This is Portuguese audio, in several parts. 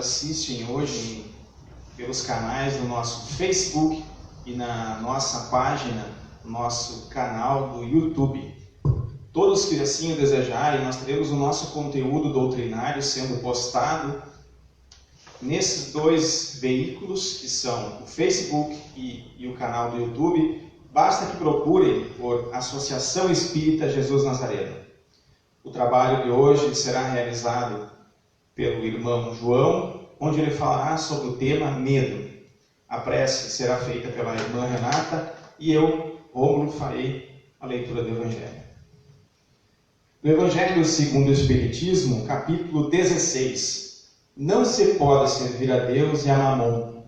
assistem hoje pelos canais do nosso Facebook e na nossa página, nosso canal do YouTube. Todos que assim o desejarem, nós teremos o nosso conteúdo doutrinário sendo postado nesses dois veículos, que são o Facebook e o canal do YouTube. Basta que procurem por Associação Espírita Jesus Nazareno. O trabalho de hoje será realizado pelo irmão João, onde ele falará sobre o tema medo. A prece será feita pela irmã Renata e eu, Rômulo, farei a leitura do Evangelho. No Evangelho segundo o Espiritismo, capítulo 16. Não se pode servir a Deus e a Mamon.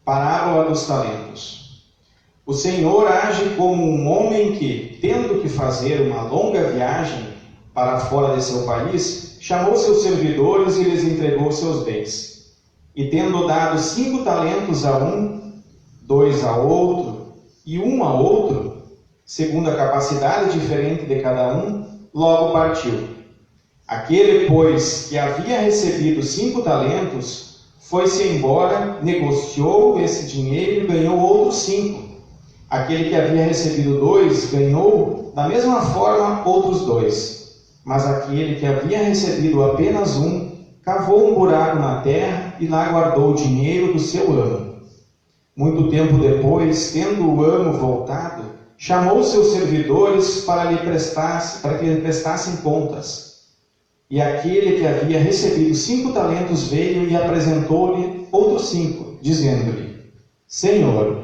Parábola dos talentos. O Senhor age como um homem que, tendo que fazer uma longa viagem para fora de seu país, chamou seus servidores e lhes entregou seus bens. E tendo dado 5 talentos a um, 2 a outro e 1 a outro, segundo a capacidade diferente de cada um, logo partiu. Aquele, pois, que havia recebido 5 talentos, foi-se embora, negociou esse dinheiro e ganhou outros 5. Aquele que havia recebido 2, ganhou, da mesma forma, outros 2. Mas aquele que havia recebido apenas 1, cavou um buraco na terra e lá guardou o dinheiro do seu amo. Muito tempo depois, tendo o amo voltado, chamou seus servidores para que lhe prestassem contas. E aquele que havia recebido 5 talentos veio e apresentou-lhe outros 5, dizendo-lhe: Senhor,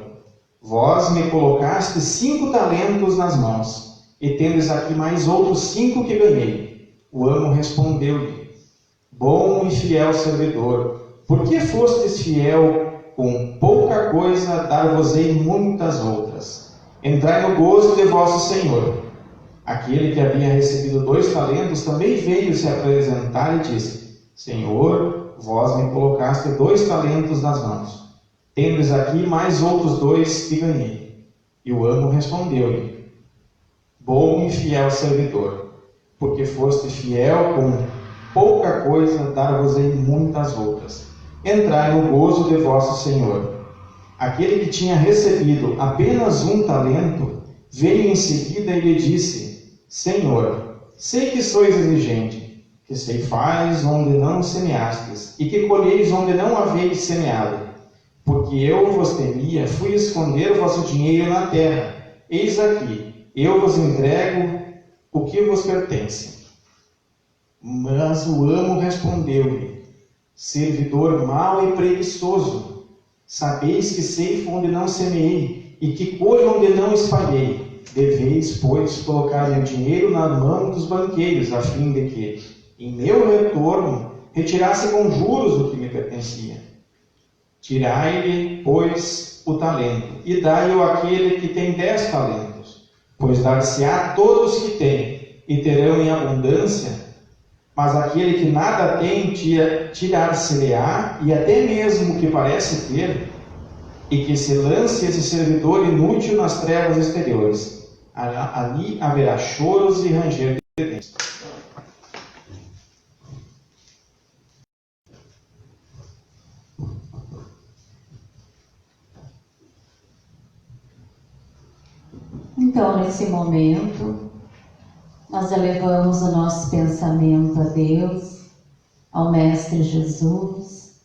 vós me colocastes 5 talentos nas mãos, e tendes aqui mais outros 5 que ganhei. O amo respondeu-lhe: Bom e fiel servidor, por que fostes fiel com pouca coisa, dar-vos-ei muitas outras. Entrai no gozo de vosso Senhor. Aquele que havia recebido 2 talentos também veio se apresentar e disse: Senhor, vós me colocaste 2 talentos nas mãos. Tendes aqui mais outros 2 que ganhei. E o amo respondeu-lhe: Bom e fiel servidor, porque foste fiel com pouca coisa, dar-vos-ei muitas outras. Entrai no gozo de vosso Senhor. Aquele que tinha recebido apenas 1 talento, veio em seguida e lhe disse: Senhor, sei que sois exigente, que ceifais onde não semeastes, e que colheis onde não haveis semeado. Porque eu vos temia, fui esconder o vosso dinheiro na terra. Eis aqui, eu vos entrego o que vos pertence. Mas o amo respondeu-lhe: Servidor mau e preguiçoso, sabeis que ceifo onde não semeei, e que colho onde não espalhei. Deveis, pois, colocar meu dinheiro na mão dos banqueiros, a fim de que, em meu retorno, retirasse com juros o que me pertencia. Tirai-lhe, pois, o talento, e dai-o àquele que tem 10 talentos, pois dar-se-á a todos que têm, e terão em abundância. Mas aquele que nada tem, tirar-se-lhe-á, e até mesmo o que parece ter, e que se lance esse servidor inútil nas trevas exteriores. Ali haverá choros e ranger de dentes. Então, nesse momento, nós elevamos o nosso pensamento a Deus, ao Mestre Jesus,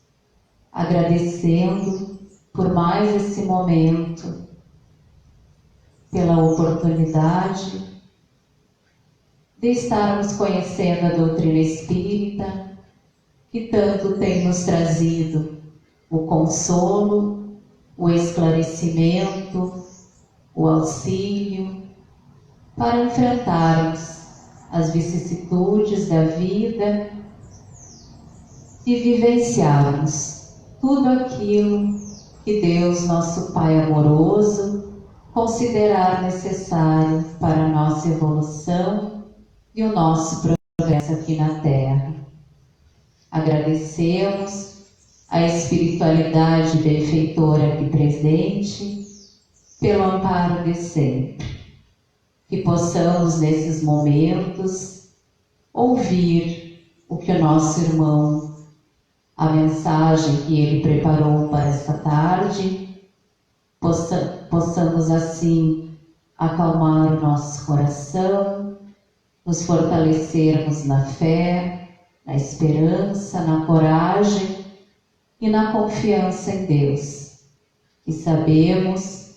agradecendo por mais esse momento, pela oportunidade de estarmos conhecendo a doutrina espírita, que tanto tem nos trazido o consolo, o esclarecimento, o auxílio, para enfrentarmos as vicissitudes da vida e vivenciarmos tudo aquilo que Deus, nosso Pai amoroso, considerar necessário para a nossa evolução e o nosso progresso aqui na Terra. Agradecemos a espiritualidade benfeitora aqui presente, pelo amparo de sempre. Que possamos, nesses momentos, ouvir o que o nosso irmão a mensagem que Ele preparou para esta tarde, possamos assim acalmar o nosso coração, nos fortalecermos na fé, na esperança, na coragem e na confiança em Deus, que sabemos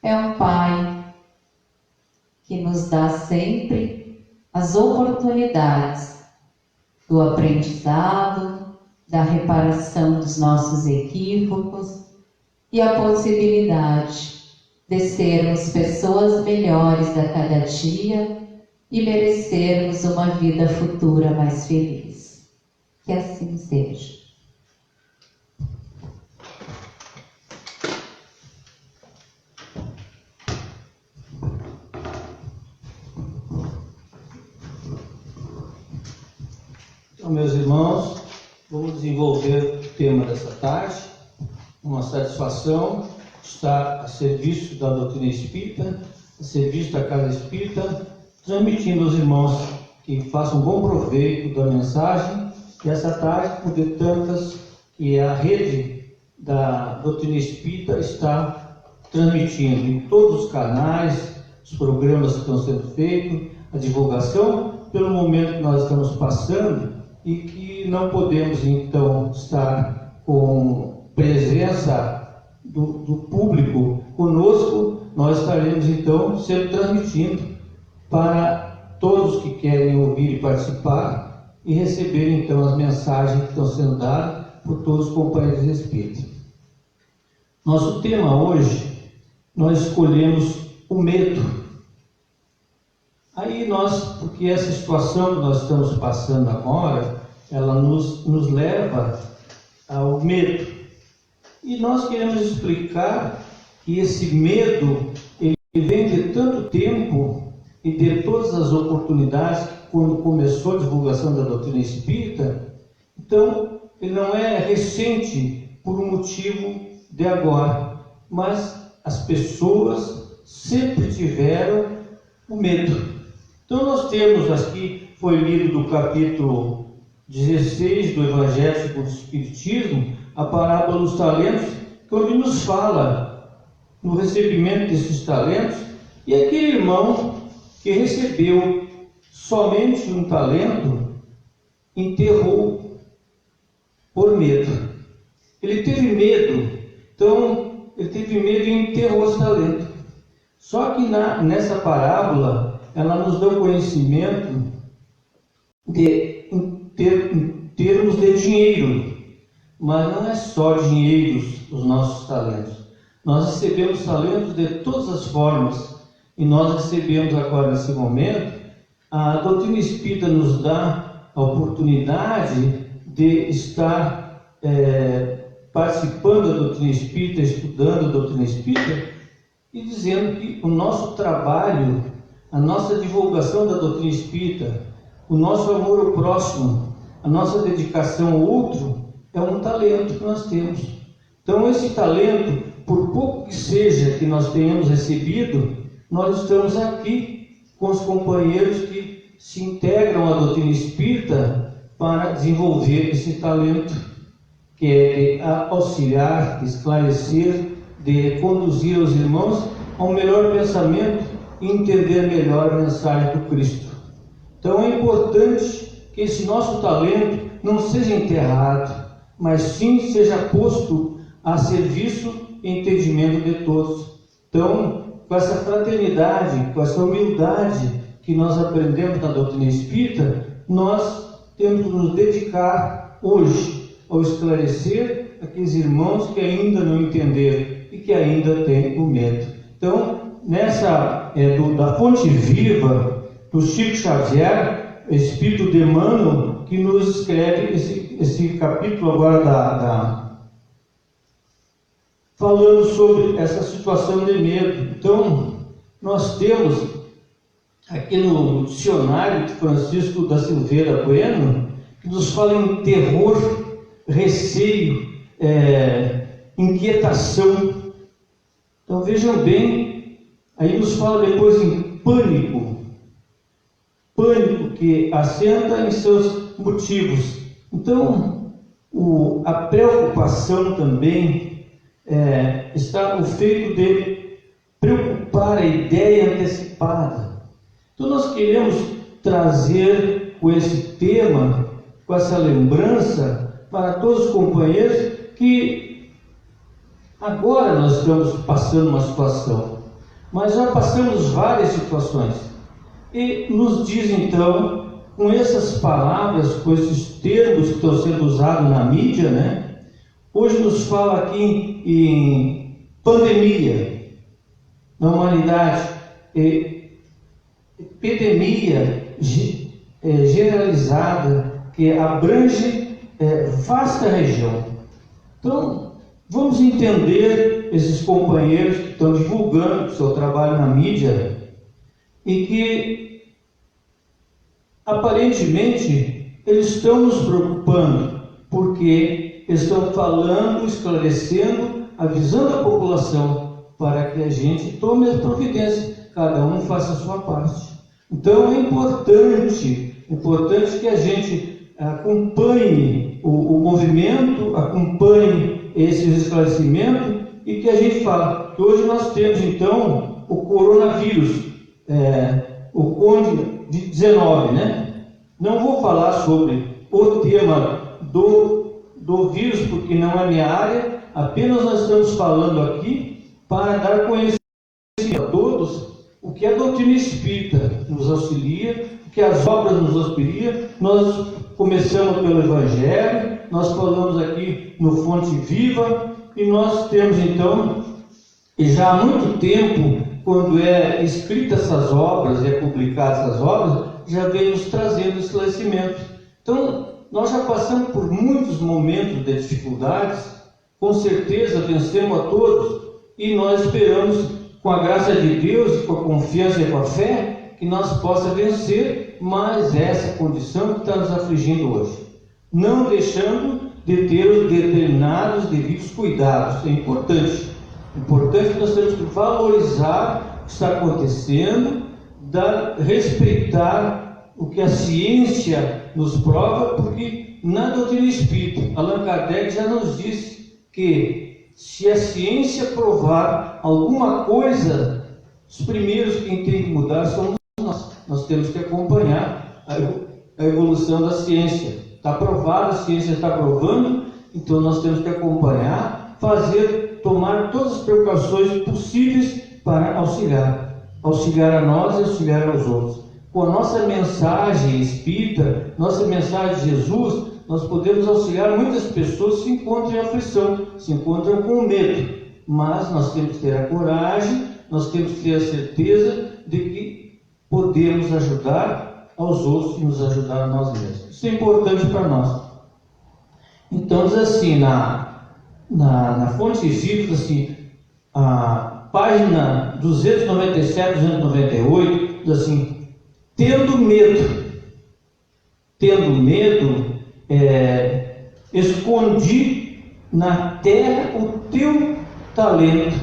é um Pai que nos dá sempre as oportunidades do aprendizado, da reparação dos nossos equívocos e a possibilidade de sermos pessoas melhores a cada dia e merecermos uma vida futura mais feliz. Que assim seja. Então, meus irmãos, vamos desenvolver o tema dessa tarde. Uma satisfação estar a serviço da doutrina espírita, a serviço da casa espírita, transmitindo aos irmãos que façam bom proveito da mensagem que essa tarde, por de tantas que a rede da doutrina espírita está transmitindo em todos os canais, os programas que estão sendo feitos, a divulgação, pelo momento que nós estamos passando e que não podemos então estar com presença do público conosco, nós estaremos então sempre transmitindo para todos que querem ouvir e participar e receber então as mensagens que estão sendo dadas por todos os companheiros espíritas. Nosso tema hoje, nós escolhemos o medo. Aí porque essa situação que nós estamos passando agora, ela nos leva ao medo. E nós queremos explicar que esse medo, ele vem de tanto tempo e de todas as oportunidades, quando começou a divulgação da doutrina espírita, então ele não é recente por um motivo de agora, mas as pessoas sempre tiveram o medo. Então nós temos aqui, foi lido do capítulo 16 do Evangelho segundo o Espiritismo, a parábola dos talentos, onde nos fala no recebimento desses talentos, e aquele irmão que recebeu somente um talento, enterrou por medo. Ele teve medo, então ele teve medo e enterrou esse talento. Só que nessa parábola, ela nos dá o conhecimento em termos de dinheiro, mas não é só dinheiros os nossos talentos. Nós recebemos talentos de todas as formas, e nós recebemos agora nesse momento, a doutrina espírita nos dá a oportunidade de estar participando da doutrina espírita, estudando a doutrina espírita, e dizendo que o nosso trabalho, a nossa divulgação da doutrina espírita, o nosso amor ao próximo, a nossa dedicação ao outro, é um talento que nós temos. Então esse talento, por pouco que seja que nós tenhamos recebido, nós estamos aqui com os companheiros que se integram à doutrina espírita para desenvolver esse talento, que é de auxiliar, de esclarecer, de conduzir os irmãos a um melhor pensamento e entender melhor a mensagem do Cristo. Então é importante que esse nosso talento não seja enterrado, mas sim seja posto a serviço e entendimento de todos. Então, com essa fraternidade, com essa humildade que nós aprendemos na doutrina espírita, nós temos que nos dedicar hoje ao esclarecer aqueles irmãos que ainda não entenderam e que ainda têm o medo. Então, nessa da Fonte Viva, do Chico Xavier, Espírito de Emmanuel, que nos escreve esse capítulo agora falando sobre essa situação de medo. Então, nós temos aqui no dicionário de Francisco da Silveira Bueno, que nos fala em terror, receio, inquietação. Então vejam bem, aí nos fala depois em pânico que assenta em seus motivos. Então, a preocupação também está o feito de preocupar a ideia antecipada. Então nós queremos trazer com esse tema, com essa lembrança para todos os companheiros que agora nós estamos passando uma situação, mas já passamos várias situações. E nos diz então, com essas palavras, com esses termos que estão sendo usados na mídia, né? Hoje nos fala aqui em pandemia na humanidade, epidemia generalizada que abrange vasta região. Então, vamos entender esses companheiros que estão divulgando o seu trabalho na mídia e que aparentemente eles estão nos preocupando porque estão falando, esclarecendo, avisando a população para que a gente tome as providências, cada um faça a sua parte. Então é importante que a gente acompanhe o movimento, acompanhe esses esclarecimentos e que a gente fale que hoje nós temos então o coronavírus, o Covid-19, né? Não vou falar sobre o tema do vírus porque não é minha área, apenas nós estamos falando aqui para dar conhecimento a todos o que a doutrina espírita nos auxilia, o que as obras nos auxiliam. Nós começamos pelo Evangelho, nós falamos aqui no Fonte Viva, e nós temos então, já há muito tempo, quando é escrita essas obras e é publicada essas obras, já vem nos trazendo esclarecimento. Então, nós já passamos por muitos momentos de dificuldades, com certeza vencemos a todos, e nós esperamos, com a graça de Deus, e com a confiança e com a fé, que nós possamos vencer mais essa condição que está nos afligindo hoje. Não deixando de ter os determinados devidos cuidados. É importante. Importante que nós temos que valorizar o que está acontecendo, respeitar o que a ciência nos prova, porque na doutrina espírita, Allan Kardec já nos disse que se a ciência provar alguma coisa, os primeiros quem tem que mudar somos nós. Nós temos que acompanhar a evolução da ciência. Está provado, a ciência está provando, então nós temos que acompanhar, tomar todas as precauções possíveis para auxiliar a nós e auxiliar aos outros. Com a nossa mensagem espírita, nossa mensagem de Jesus, nós podemos auxiliar muitas pessoas que se encontram em aflição, se encontram com medo, mas nós temos que ter a coragem, nós temos que ter a certeza de que podemos ajudar aos outros e nos ajudar a nós mesmos. Isso é importante para nós. Então, diz assim, na Fonte Espírita, assim, a página 297, 298, diz assim: tendo medo, escondi na terra o teu talento.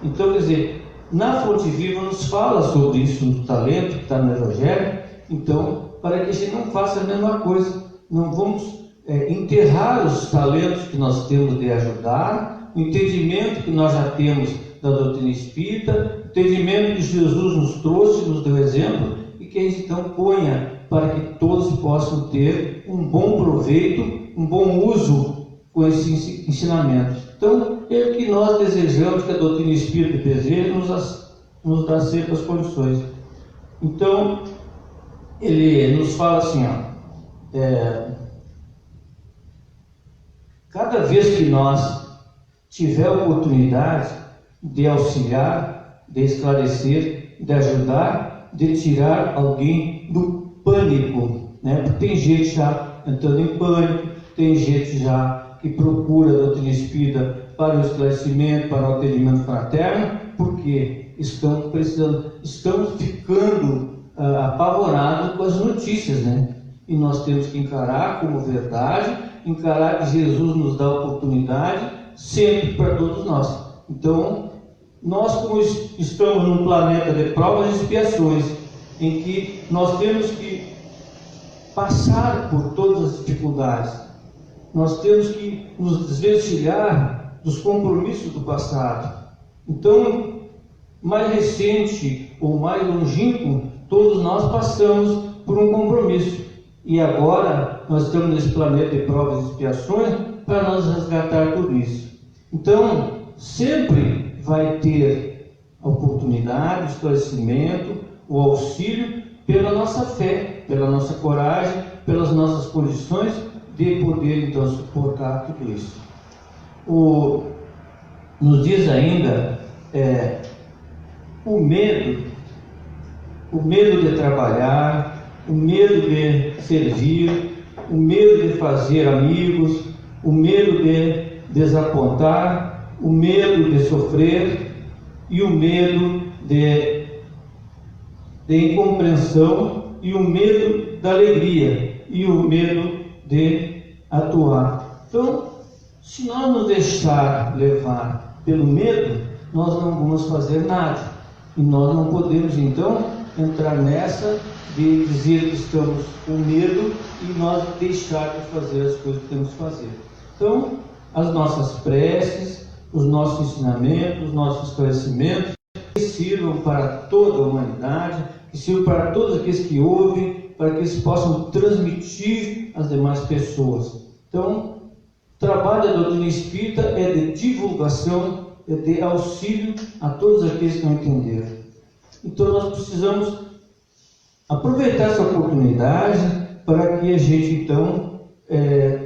Então, quer dizer, na Fonte Viva nos fala sobre isso, no talento que está no Evangelho. Então, para que a gente não faça a mesma coisa, não vamos enterrar os talentos que nós temos de ajudar, o entendimento que nós já temos da doutrina espírita, o entendimento que Jesus nos trouxe, nos deu exemplo, e que a gente então ponha para que todos possam ter um bom proveito, um bom uso com esse ensinamento. Então, é o que nós desejamos, que a doutrina espírita deseja, nos dá sempre as condições. Então, ele nos fala assim, cada vez que nós tiver a oportunidade de auxiliar, de esclarecer, de ajudar, de tirar alguém do pânico, né? Porque tem gente já entrando em pânico, tem gente já que procura a doutrina espírita para o esclarecimento, para o atendimento fraterno, porque estão ficando apavorados com as notícias, né? E nós temos que encarar como verdade, encarar que Jesus nos dá oportunidade sempre para todos nós. Então, nós como estamos num planeta de provas e expiações, em que nós temos que passar por todas as dificuldades, nós temos que nos desvencilhar dos compromissos do passado. Então, mais recente ou mais longínquo, todos nós passamos por um compromisso. E agora nós estamos nesse planeta de provas e expiações para nós resgatar tudo isso. Então, sempre vai ter a oportunidade, o esclarecimento, o auxílio pela nossa fé, pela nossa coragem, pelas nossas condições de poder então suportar tudo isso. Nos diz ainda o medo de trabalhar, o medo de servir, o medo de fazer amigos, o medo de desapontar, o medo de sofrer e o medo de incompreensão e o medo da alegria e o medo de atuar. Então, se nós nos deixar levar pelo medo, nós não vamos fazer nada. E nós não podemos, então, entrar nessa de dizer que estamos com medo e nós deixar de fazer as coisas que temos que fazer. Então, as nossas preces, os nossos ensinamentos, os nossos esclarecimentos, que sirvam para toda a humanidade, que sirvam para todos aqueles que ouvem, para que eles possam transmitir às demais pessoas. Então, o trabalho da doutrina espírita é de divulgação, é de auxílio a todos aqueles que não entenderam. Então, nós precisamos aproveitar essa oportunidade para que a gente, então,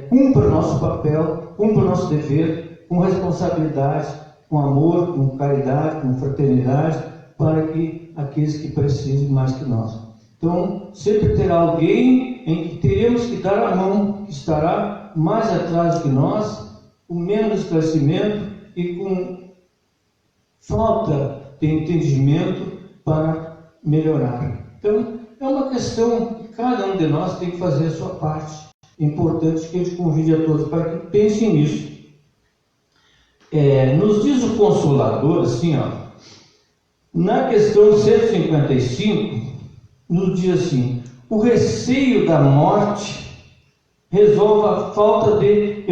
cumpra o nosso papel, cumpra o nosso dever, com responsabilidade, com amor, com caridade, com fraternidade, para que aqueles que precisem mais que nós. Então, sempre terá alguém em que teremos que dar a mão, que estará mais atrás que nós, com menos esclarecimento e com falta de entendimento para melhorar. Então, é uma questão que cada um de nós tem que fazer a sua parte. É importante que a gente convide a todos para que pensem nisso. Nos diz o Consolador, assim, na questão 155, nos diz assim: o receio da morte resolve a falta de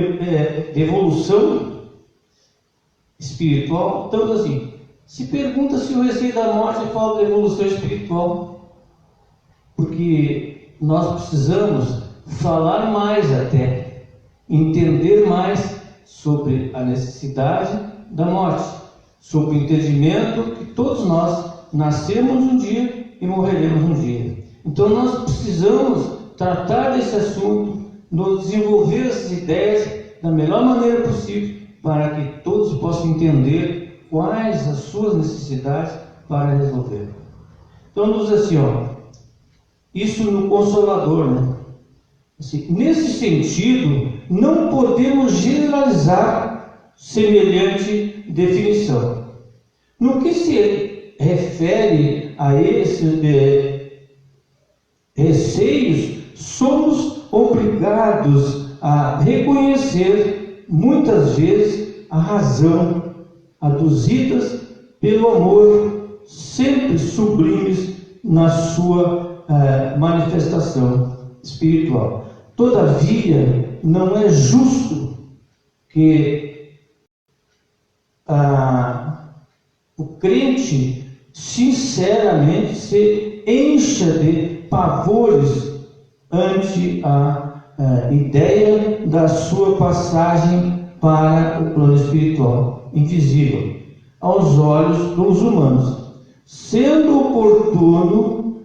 evolução espiritual. Então, assim, se pergunta se o receio da morte é falta de evolução espiritual, porque nós precisamos falar mais até, entender mais sobre a necessidade da morte, sobre o entendimento que todos nós nascemos um dia e morreremos um dia. Então nós precisamos tratar desse assunto, nos desenvolver essas ideias da melhor maneira possível, para que todos possam entender quais as suas necessidades para resolver. Então nos diz assim, isso no Consolador, né? Assim, nesse sentido, não podemos generalizar semelhante definição. No que se refere a esses receios, somos obrigados a reconhecer muitas vezes a razão, aduzidas pelo amor sempre sublimes na sua manifestação espiritual. Todavia, não é justo que o crente sinceramente se encha de pavores ante a ideia da sua passagem para o plano espiritual, invisível, aos olhos dos humanos, sendo oportuno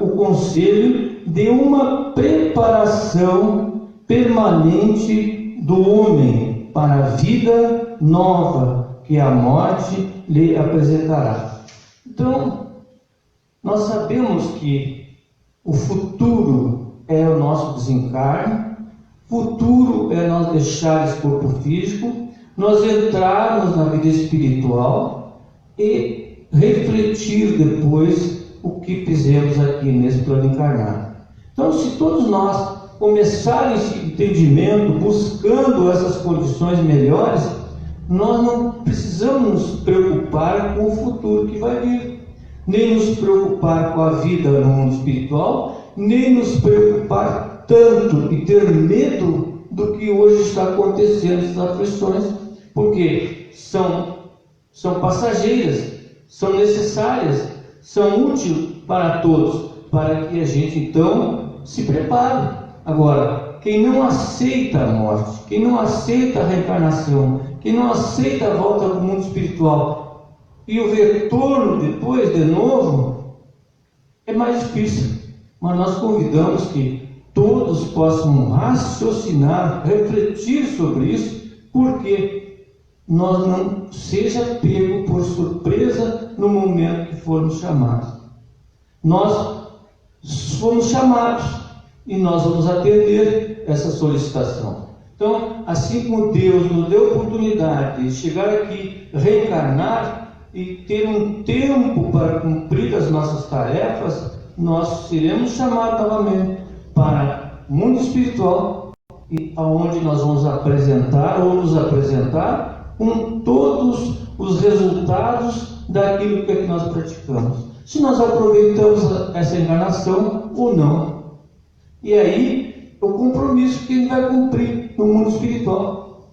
o conselho de uma preparação permanente do homem para a vida nova que a morte lhe apresentará. Então, nós sabemos que o futuro é o nosso desencarne, futuro é nós deixar esse corpo físico, nós entrarmos na vida espiritual e refletir depois o que fizemos aqui nesse plano encarnado. Então, se todos nós começarmos esse entendimento, buscando essas condições melhores, nós não precisamos nos preocupar com o futuro que vai vir, nem nos preocupar com a vida no mundo espiritual, nem nos preocupar tanto e ter medo do que hoje está acontecendo, essas aflições, porque são passageiras, são necessárias, são úteis para todos, para que a gente então se prepare. Agora, quem não aceita a morte, quem não aceita a reencarnação, quem não aceita a volta ao mundo espiritual e o retorno depois de novo, é mais difícil. Mas nós convidamos que todos possam raciocinar, refletir sobre isso, porque nós não seja pego por surpresa no momento que formos chamados. Nós fomos chamados e nós vamos atender essa solicitação. Então, assim como Deus nos deu a oportunidade de chegar aqui, reencarnar e ter um tempo para cumprir as nossas tarefas, nós seremos chamados novamente para o mundo espiritual, e aonde nós vamos apresentar ou nos apresentar com todos os resultados daquilo que nós praticamos. Se nós aproveitamos essa encarnação ou não. E aí, o compromisso que ele vai cumprir no mundo espiritual.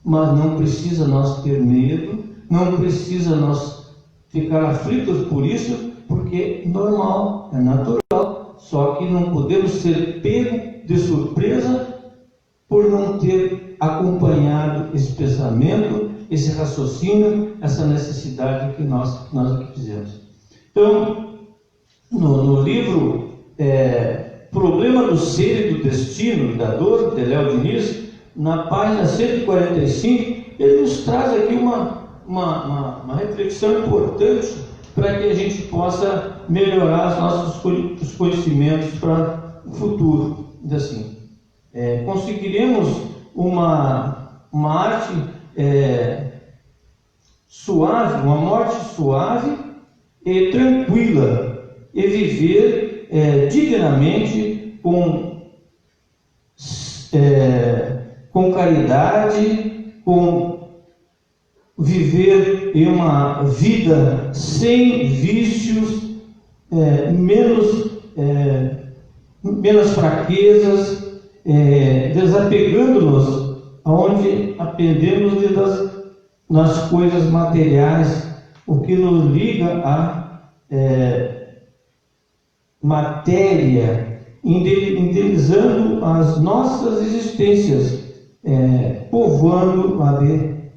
Mas não precisa nós ter medo, não precisa nós ficar aflitos por isso, porque é normal, é natural. Só que não podemos ser pegos de surpresa por não ter acompanhado esse pensamento, esse raciocínio, essa necessidade que nós aqui fizemos. Então, no livro Problema do Ser e do Destino e da Dor, de Léo Diniz, na página 145, ele nos traz aqui uma reflexão importante para que a gente possa melhorar os conhecimentos para o futuro. Assim, conseguiremos uma arte suave, uma morte suave e tranquila, e viver dignamente com caridade, com viver em uma vida sem vícios, menos fraquezas, desapegando-nos aonde aprendemos nas coisas materiais, o que nos liga à matéria, indenizando as nossas existências, povoando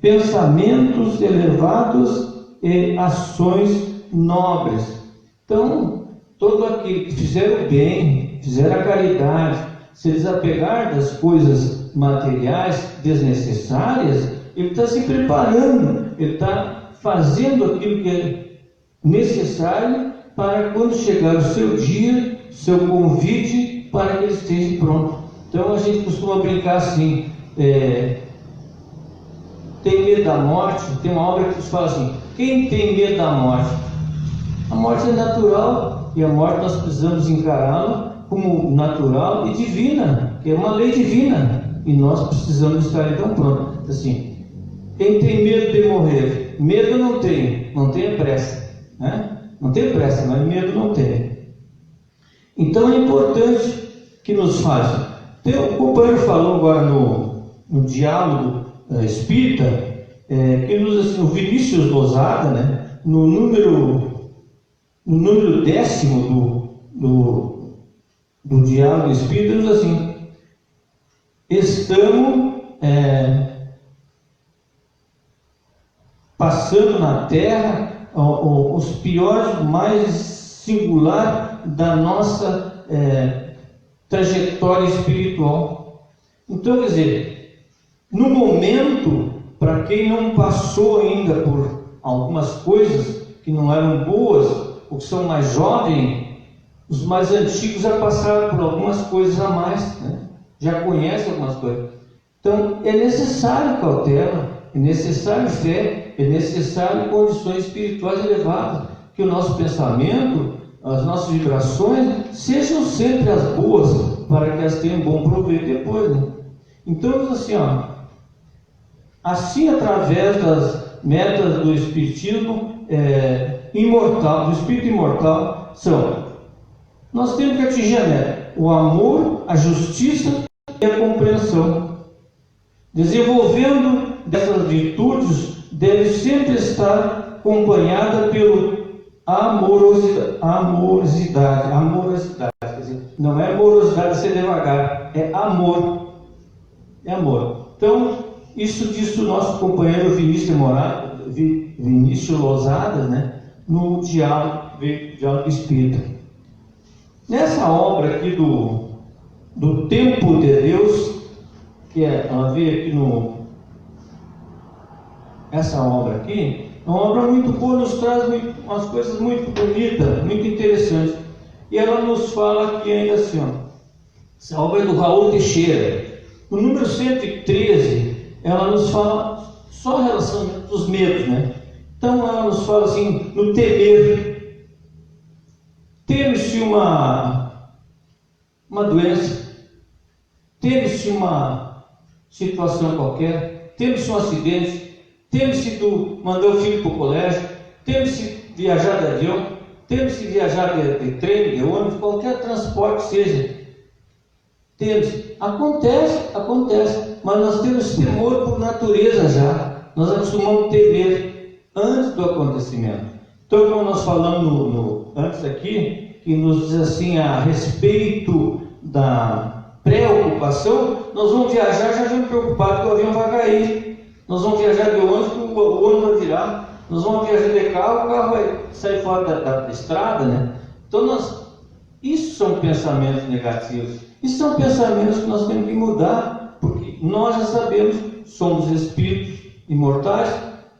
pensamentos elevados e ações nobres. Então, todo aquele que fizer o bem, fizer a caridade, se desapegar das coisas materiais desnecessárias, ele está se preparando, ele está fazendo aquilo que é necessário para quando chegar o seu dia, seu convite, para que ele esteja pronto. Então a gente costuma brincar assim, tem medo da morte? Tem uma obra que fala assim, quem tem medo da morte? A morte é natural, e a morte nós precisamos encará-la como natural e divina, que é uma lei divina, e nós precisamos estar então prontos. Assim, quem tem medo de morrer? Medo não tem pressa, né? Não tem pressa, mas medo não tem. Então é importante que nos faça. O companheiro falou agora no diálogo espírita, que nos assim, o Vinícius Losada, né, no número 10º do diálogo espírita, diz assim: estamos passando na Terra os piores, mais singular da nossa trajetória espiritual. Então, quer dizer, no momento, para quem não passou ainda por algumas coisas que não eram boas, ou que são mais jovens, os mais antigos já passaram por algumas coisas a mais, né? Já conhecem algumas coisas. Então, é necessário cautela, é necessário fé, é necessário condições espirituais elevadas, que o nosso pensamento, as nossas vibrações, sejam sempre as boas, para que elas tenham bom proveito depois, né? Então, assim, através das metas do Espiritismo imortal, do Espírito imortal, nós temos que atingir a meta: o amor, a justiça e a compreensão. Desenvolvendo dessas virtudes deve sempre estar acompanhada pelo amorosidade. Quer dizer, não é amorosidade ser devagar, é amor. É amor. Então, isso disse o nosso companheiro Vinícius Lousada, né, no Diálogo Espírita. Nessa obra aqui do Tempo de Deus, que ela veio aqui essa obra aqui, é uma obra muito boa, nos traz umas coisas muito bonitas, muito interessantes. E ela nos fala aqui ainda assim, ó, essa obra é do Raul Teixeira. No número 113, ela nos fala só a relação dos medos, né? Então ela nos fala assim, no temer. Teme-se uma doença, teme-se uma situação qualquer, teme-se um acidente, teme-se mandar o filho para o colégio, teme-se viajar de avião, teme-se viajar de trem, de ônibus, qualquer transporte seja. Teme-se. Acontece, mas nós temos temor por natureza já. Nós acostumamos temer antes do acontecimento. Então, como nós falamos antes aqui, que nos diz assim a respeito da preocupação, nós vamos viajar já vamos preocupados que o avião vai cair. Nós vamos viajar de ônibus, o ônibus vai virar. Nós vamos viajar de carro, o carro vai sair fora da estrada, né? Então, isso são pensamentos negativos. Isso são pensamentos que nós temos que mudar, porque nós já sabemos, somos espíritos imortais,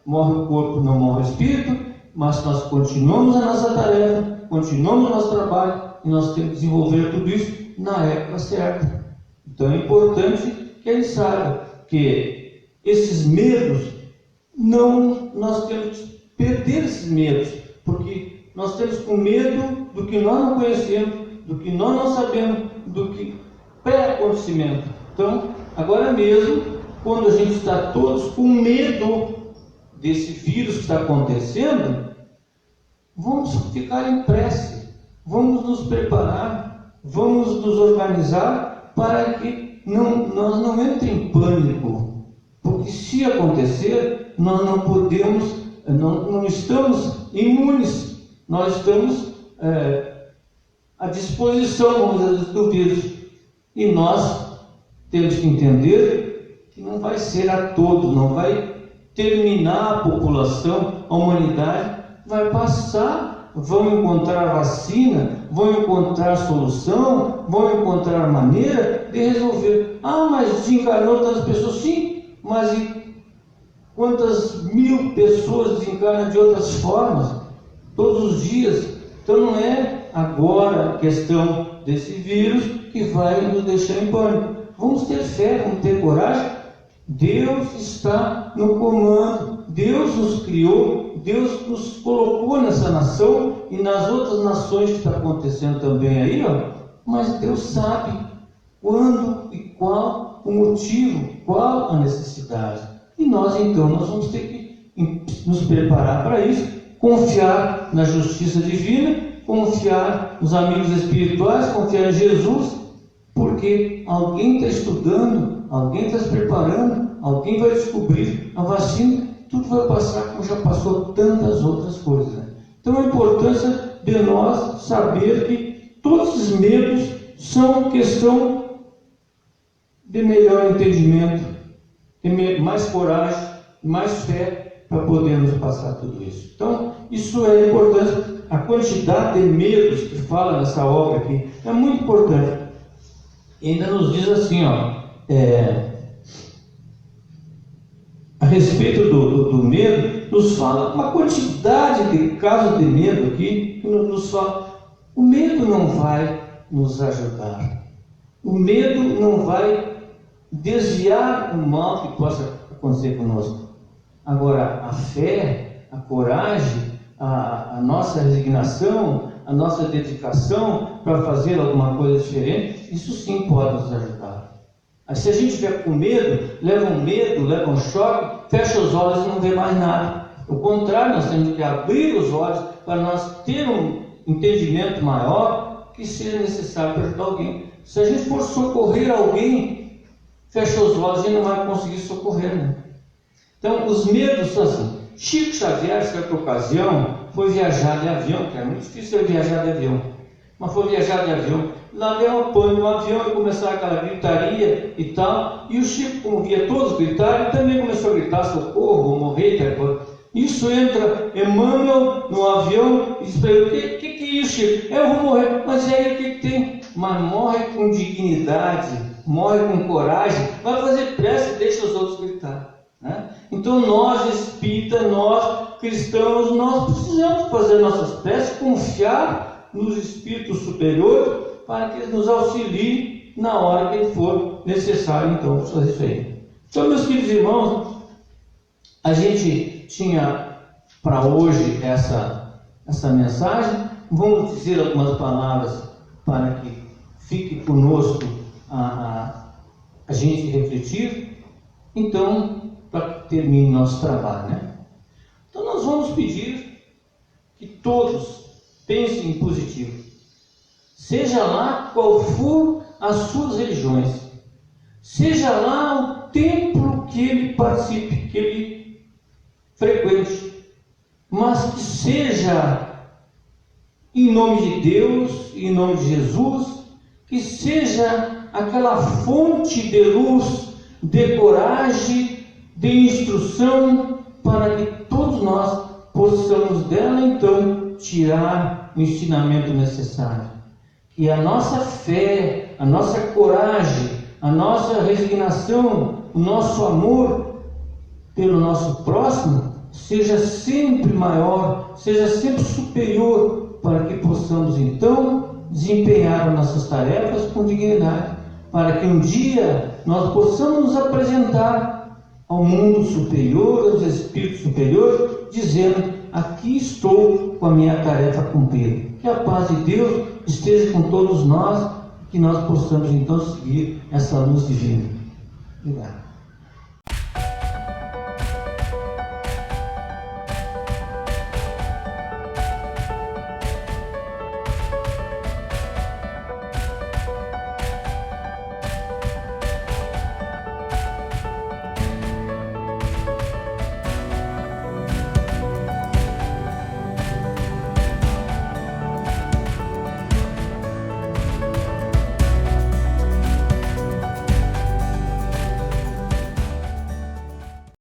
morre o corpo, não morre o espírito, mas nós continuamos a nossa tarefa, continuamos o nosso trabalho, e nós temos que desenvolver tudo isso na época certa. Então é importante que a gente saiba que esses medos, nós temos que perder esses medos, porque nós temos com medo do que nós não conhecemos, do que nós não sabemos, do que pré-acontecimento. Então, agora mesmo, quando a gente está todos com medo desse vírus que está acontecendo, vamos ficar em prece, vamos nos preparar, vamos nos organizar para que nós não entremos em pânico, porque se acontecer, nós não podemos, não estamos imunes, nós estamos à disposição, vamos dizer, do vírus. E nós temos que entender que não vai ser a todos, não vai terminar a população, a humanidade, vai passar, vão encontrar vacina, vão encontrar solução, vão encontrar maneira de resolver. Mas desencarnou tantas pessoas? Sim, mas e quantas mil pessoas desencarnam de outras formas, todos os dias? Então não é agora a questão desse vírus que vai nos deixar em pânico. Vamos ter fé, vamos ter coragem. Deus está no comando, Deus nos criou, Deus nos colocou nessa nação e nas outras nações que está acontecendo também aí, mas Deus sabe quando e qual o motivo, qual a necessidade. E nós então, nós vamos ter que nos preparar para isso, confiar na justiça divina, confiar nos amigos espirituais, confiar em Jesus, porque alguém está estudando, alguém está se preparando, alguém vai descobrir a vacina, tudo vai passar como já passou tantas outras coisas. Então a importância de nós saber que todos esses medos são questão de melhor entendimento, de mais coragem, mais fé para podermos passar tudo isso. Então isso é importante. A quantidade de medos que fala nessa obra aqui é muito importante. E ainda nos diz assim, a respeito do medo, nos fala uma quantidade de casos de medo aqui, que nos fala, o medo não vai nos ajudar, o medo não vai desviar o mal que possa acontecer conosco. Agora, a fé, a coragem, a nossa resignação, a nossa dedicação para fazer alguma coisa diferente, isso sim pode nos ajudar. Mas se a gente estiver com medo, leva um choque, fecha os olhos e não vê mais nada. Ao contrário, nós temos que abrir os olhos para nós ter um entendimento maior que seja necessário para ajudar alguém. Se a gente for socorrer alguém, fecha os olhos e não vai conseguir socorrer, né? Então, os medos são assim. Chico Xavier, certa ocasião, foi viajar de avião, que é muito difícil viajar de avião, mas foi viajar de avião. Lá deu uma pane no avião e começou aquela gritaria e tal. E o Chico, como via todos gritarem, também começou a gritar: socorro, vou morrer. Isso entra Emmanuel no avião e diz para ele: o que é isso, Chico? Eu vou morrer. Mas aí o que tem? Mas morre com dignidade, morre com coragem, vai fazer prece e deixa os outros gritar, né? Então nós espíritas, nós cristãos, nós precisamos fazer nossas preces, confiar nos espíritos superiores para que eles nos auxiliem na hora que for necessário, então, fazer isso aí. Então, meus queridos irmãos, a gente tinha para hoje essa mensagem. Vamos dizer algumas palavras para que fique conosco a gente refletir. Então, para que termine nosso trabalho, né? Então, nós vamos pedir que todos pensem em positivo. Seja lá qual for as suas religiões, seja lá o templo que ele participe, que ele frequente, mas que seja em nome de Deus, em nome de Jesus, que seja aquela fonte de luz, de coragem, de instrução, para que todos nós possamos dela então tirar o ensinamento necessário. Que a nossa fé, a nossa coragem, a nossa resignação, o nosso amor pelo nosso próximo seja sempre maior, seja sempre superior, para que possamos então desempenhar as nossas tarefas com dignidade, para que um dia nós possamos nos apresentar ao mundo superior, aos espíritos superiores, dizendo: aqui estou com a minha tarefa cumprida. Que a paz de Deus esteja com todos nós, que nós possamos então seguir essa luz divina. Obrigado.